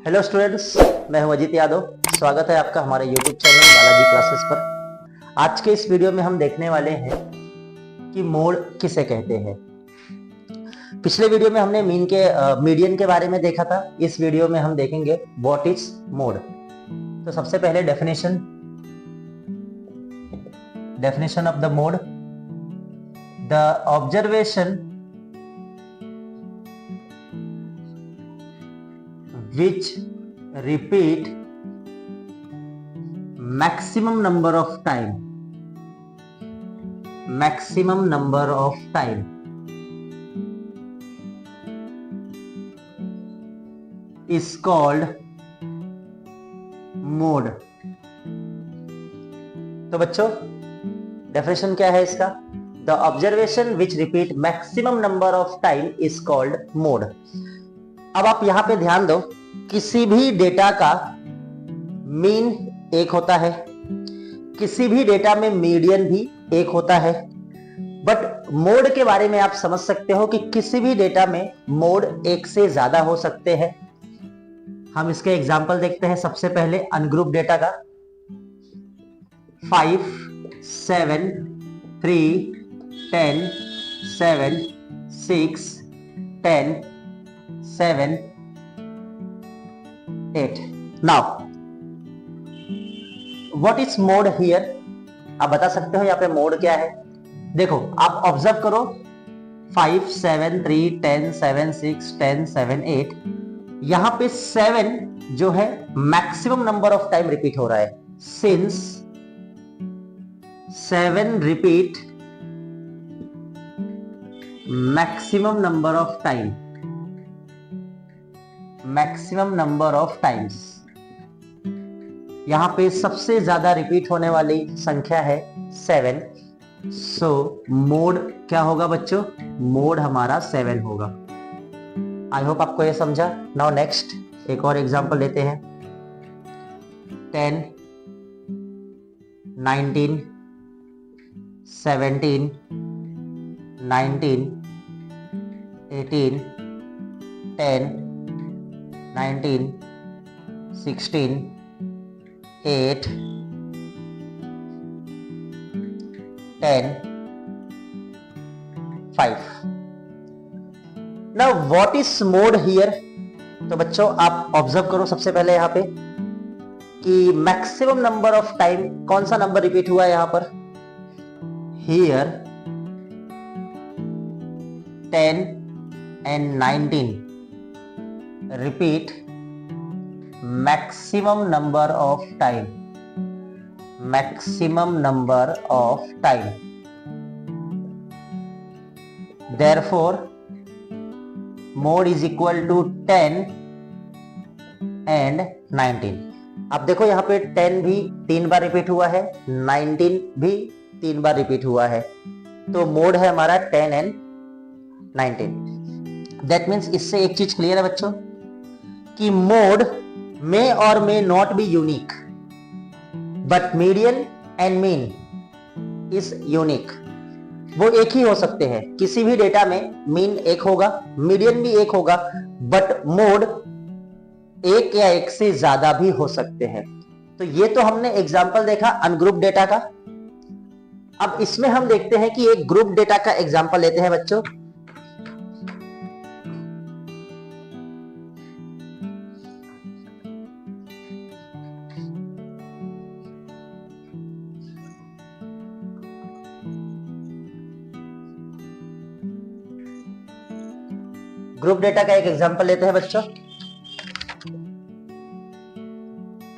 Hello students, मैं हूं अजीत यादव। स्वागत है आपका हमारे यूट्यूब चैनल बालाजी क्लासेस पर। आज के इस वीडियो में हम देखने वाले हैं कि मोड किसे कहते हैं। पिछले वीडियो में हमने मीडियन के बारे में देखा था। इस वीडियो में हम देखेंगे व्हाट इज मोड। तो सबसे पहले definition of the mode, the observation which repeat maximum number of time is called mode। तो बच्चों डेफिनेशन क्या है इसका? The observation which repeat maximum number of time is called mode. अब आप यहां पे ध्यान दो, किसी भी डेटा का मीन एक होता है, किसी भी डेटा में मीडियन भी एक होता है, बट मोड के बारे में आप समझ सकते हो कि किसी भी डेटा में मोड एक से ज्यादा हो सकते हैं। हम इसके एग्जांपल देखते हैं। सबसे पहले अनग्रुप डेटा का 5, 7, 3, 10, 7, 6, 10, 7, 8। Now, what is mode here? आप बता सकते हो यहाँ पे मोड क्या है? देखो, आप ऑब्जर्व करो 5, 7, 3, 10, 7, 6, 10, 7, 8। यहां पे 7 जो है maximum number of time repeat हो रहा है। Since 7 repeat maximum number of times, यहां पे सबसे ज्यादा रिपीट होने वाली संख्या है 7। सो मोड क्या होगा बच्चों? मोड हमारा 7 होगा। आई होप आपको ये समझा। नाउ नेक्स्ट एक और एग्जांपल लेते हैं। 10, 19, 17, 19, 18, 10, 19, 16, 8, 10, 5। Now what is mode here? तो बच्चों आप ऑब्जर्व करो सबसे पहले यहां पे कि मैक्सिमम नंबर ऑफ टाइम कौन सा नंबर रिपीट हुआ है यहां पर? Here 10 and 19 repeat maximum number of time, therefore mode is equal to 10 and 19। अब देखो यहां पे 10 भी 3 बार रिपीट हुआ है, 19 भी 3 बार रिपीट हुआ है, तो मोड है हमारा 10 and 19। दैट मीन्स इससे एक चीज क्लियर है बच्चों कि मोड मे और may not be unique, but median and mean is unique. वो एक ही हो सकते हैं। किसी भी डेटा में मीन एक होगा, मीडियन भी एक होगा, बट मोड एक या एक से ज्यादा भी हो सकते हैं। तो ये तो हमने एग्जांपल देखा अनग्रुप डेटा का। अब इसमें हम देखते हैं कि एक ग्रुप डेटा का एग्जांपल लेते हैं बच्चों। ग्रुप डेटा का एक एग्जांपल लेते हैं बच्चों।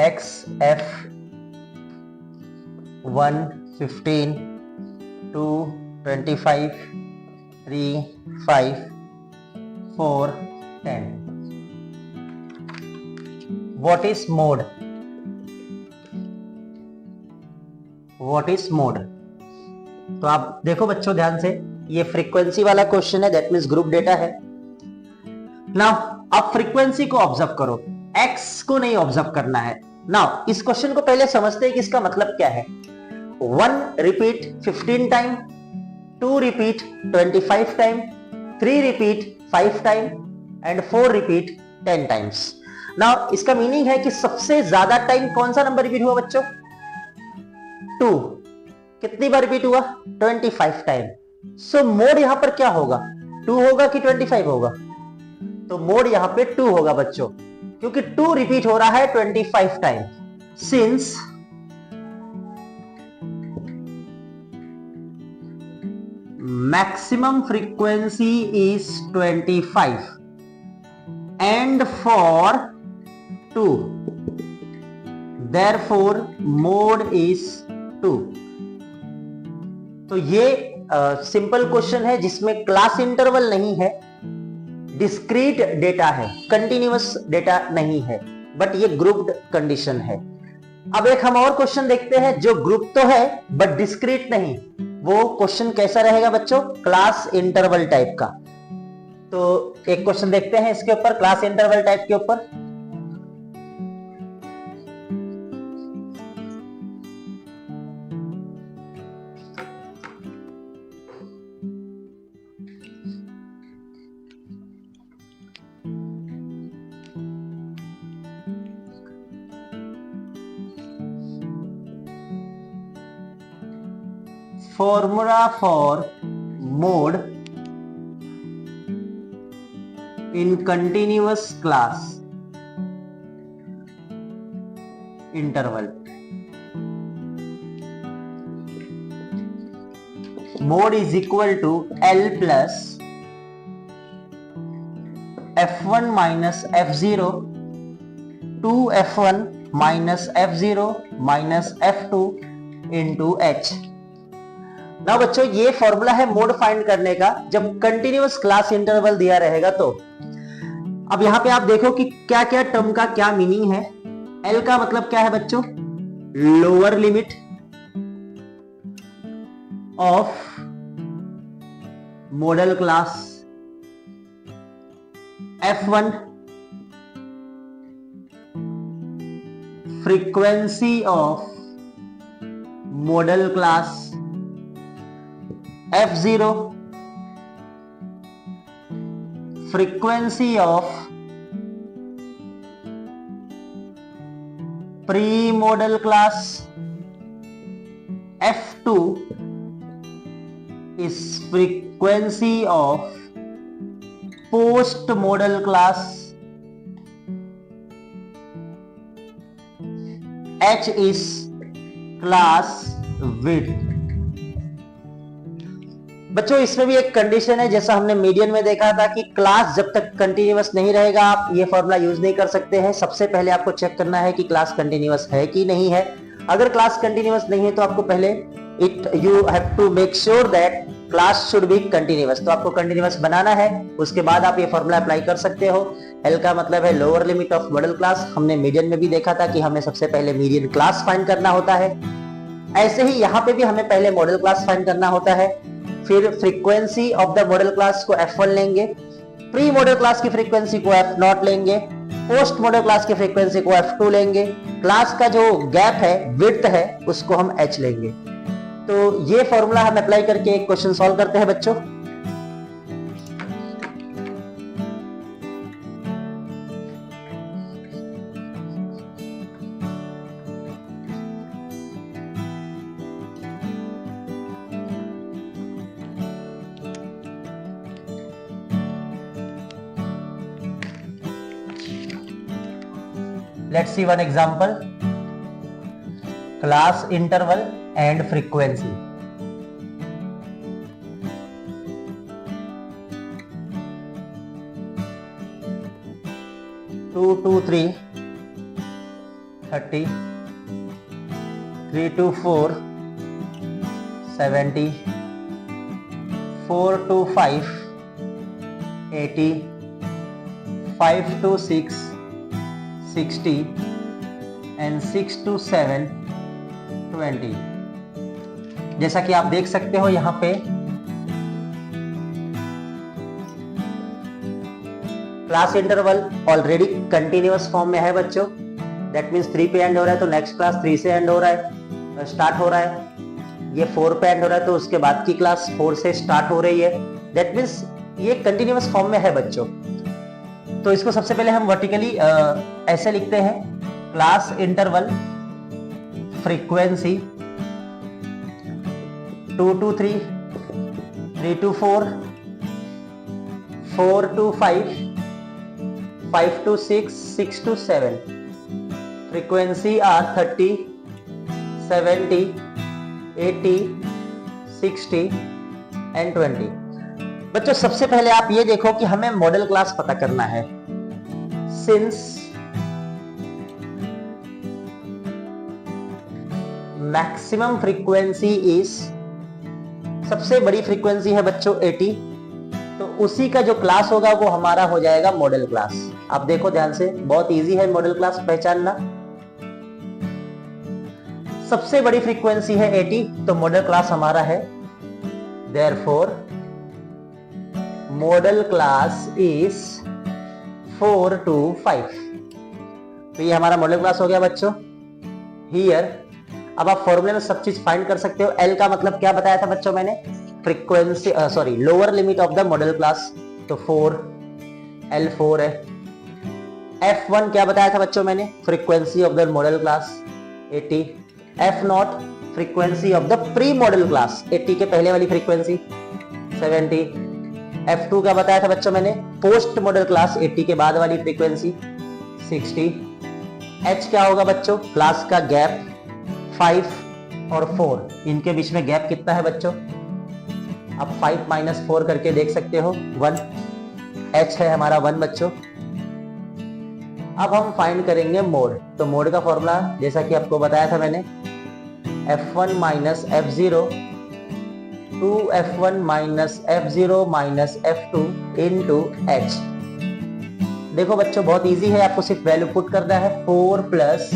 X, F 1, 15, 2, 25, 3, 5, 4, 10। What is mode? तो आप देखो बच्चों ध्यान से, ये फ्रीक्वेंसी वाला क्वेश्चन है, दैट मीन्स ग्रुप डेटा है। नाउ अब फ्रीक्वेंसी को ऑब्जर्व करो, एक्स को नहीं ऑब्जर्व करना है। नाउ इस क्वेश्चन को पहले समझते हैं कि इसका मतलब क्या है। 1 repeat 15 time, 2 repeat 25 time, 3 repeat 5 time and 4 repeat 10 times. ना इसका मीनिंग है कि सबसे ज्यादा टाइम कौन सा नंबर रिपीट हुआ बच्चों? 2। कितनी बार रिपीट हुआ? 25 टाइम। सो मोड यहां पर क्या होगा? 2 होगा कि 25 होगा? तो मोड यहां पे 2 होगा बच्चों, क्योंकि 2 रिपीट हो रहा है 25 time. Since maximum frequency is 25 and for 2, therefore mode is 2। तो ये सिंपल क्वेश्चन है जिसमें क्लास इंटरवल नहीं है, डिस्क्रीट डेटा है, कंटिन्यूअस डेटा नहीं है, बट ये ग्रुप्ड कंडीशन है। अब एक हम और क्वेश्चन देखते हैं जो ग्रुप तो है बट डिस्क्रीट नहीं। वो क्वेश्चन कैसा रहेगा बच्चों? क्लास इंटरवल टाइप का। तो एक क्वेश्चन देखते हैं इसके ऊपर, क्लास इंटरवल टाइप के ऊपर। Formula for mode in continuous class interval. Mode is equal to L plus F1 minus F0 2F1 minus F0 minus F2 into H। ना बच्चों ये फॉर्मूला है मोड फाइंड करने का जब कंटिन्यूअस क्लास इंटरवल दिया रहेगा तो। अब यहां पे आप देखो कि क्या क्या टर्म का क्या मीनिंग है। एल का मतलब क्या है बच्चों? Lower limit of model class. F1 frequency of model class. F0 frequency of pre-model class। F2 is frequency of post-model class। H is class width। बच्चों इसमें भी एक कंडीशन है, जैसा हमने मीडियन में देखा था कि क्लास जब तक कंटिन्यूअस नहीं रहेगा आप ये फॉर्मूला यूज नहीं कर सकते हैं। सबसे पहले आपको चेक करना है कि क्लास कंटिन्यूअस है कि नहीं है। अगर क्लास कंटिन्यूअस नहीं है तो आपको पहले you have to make sure that class should be continuous. तो आपको कंटिन्यूअस बनाना है, उसके बाद आप ये फॉर्मूला अप्लाई कर सकते हो। एल का मतलब है lower limit of model class. हमने मीडियन में भी देखा था कि हमें सबसे पहले मीडियन क्लास फाइंड करना होता है। ऐसे ही यहाँ पे भी हमें पहले मॉडल क्लास फाइंड करना होता है, फिर frequency of the model class को F1 लेंगे, प्री मॉडल क्लास की फ्रीक्वेंसी को F0 लेंगे, पोस्ट मॉडल क्लास की फ्रीक्वेंसी को F2 लेंगे, क्लास का जो गैप है विड्थ है उसको हम H लेंगे। तो ये फॉर्मूला हम अप्लाई करके एक क्वेश्चन सॉल्व करते हैं बच्चों। Let's see one example. Class interval and frequency. 2 to 3 30, 3 to 4 70, 4 to 5 80, 5 to 6 60 and 6 to 7 20। जैसा कि आप देख सकते हो यहाँ पे class interval already continuous form में है बच्चों। दैट मीन्स 3 पे एंड हो रहा है तो नेक्स्ट क्लास 3 से एंड हो रहा है, स्टार्ट हो रहा है। ये 4 पे एंड हो रहा है तो उसके बाद की क्लास 4 से स्टार्ट हो रही है। दैट मीन्स ये कंटिन्यूअस फॉर्म में है बच्चों। तो इसको सबसे पहले हम वर्टिकली ऐसे लिखते हैं, class interval frequency 2 to 3, 3 to 4, 4 to 5, 5 to 6, 6 to 7. Frequency are 30, 70, 80, 60 and 20. बच्चों सबसे पहले आप ये देखो कि हमें मॉडल क्लास पता करना है। सिंस मैक्सिमम फ्रीक्वेंसी इज, सबसे बड़ी फ्रीक्वेंसी है बच्चों 80, तो उसी का जो क्लास होगा वो हमारा हो जाएगा मॉडल क्लास। आप देखो ध्यान से, बहुत इजी है मॉडल क्लास पहचानना। सबसे बड़ी फ्रीक्वेंसी है 80, तो मॉडल क्लास हमारा है, therefore model class is 4 to 5। तो ये हमारा मॉडल क्लास हो गया बच्चों। हियर अब आप फॉर्मूले में सब चीज फाइंड कर सकते हो। एल का मतलब क्या बताया था बच्चों मैंने, frequency sorry lower limit of the model class, तो 4, L4 है। F1 क्या बताया था बच्चों मैंने, frequency of the model class 80। F0 frequency of the pre model class, 80 के पहले वाली फ्रीक्वेंसी 70। F2 क्या बताया था बच्चों मैंने, पोस्ट मॉडल क्लास 80 के बाद वाली फ्रीक्वेंसी 60। H क्या होगा बच्चों, क्लास का गैप 5 और 4, इनके बीच में गैप कितना है बच्चों, आप 5 - 4 करके देख सकते हो, 1। H है हमारा 1 बच्चों। अब हम फाइंड करेंगे मोड। तो मोड का फॉर्मूला जैसा कि आपको बताया था मैंने, F1 - F0 2F1 - F0 - F2 into H। देखो बच्चों बहुत इजी है, आपको सिर्फ वैल्यू पुट करना है। 4 प्लस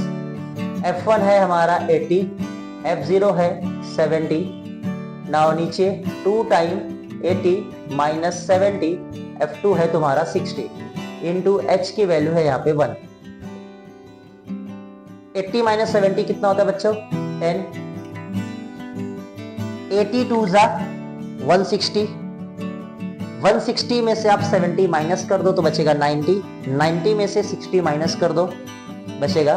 F1 है हमारा 80, F0 है 70, नाउ नीचे 2 टाइम 80 - 70, F2 है तुम्हारा 60 इंटू H की वैल्यू है यहाँ पे 1। 80 - 70 कितना होता है बच्चों, 10। 82 जा 160, 160 में से आप 70 माइनस कर दो तो बचेगा 90, 90 में से 60 माइनस कर दो बचेगा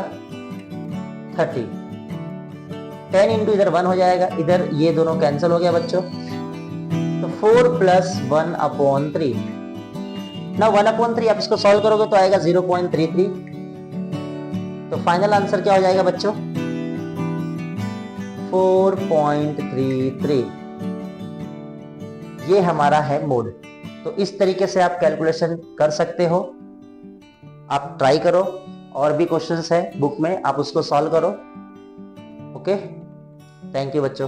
30। 10 इंटू इधर 1 हो जाएगा, इधर ये दोनों कैंसिल हो गया बच्चों, तो 4 + 1/3। ना 1/3 आप इसको सॉल्व करोगे तो आएगा 0.33। तो फाइनल आंसर क्या हो जाएगा बच्चों, 4.33। ये हमारा है मोड। तो इस तरीके से आप कैलकुलेशन कर सकते हो, आप ट्राई करो। और भी क्वेश्चंस है बुक में, आप उसको सॉल्व करो। ओके, थैंक यू बच्चों।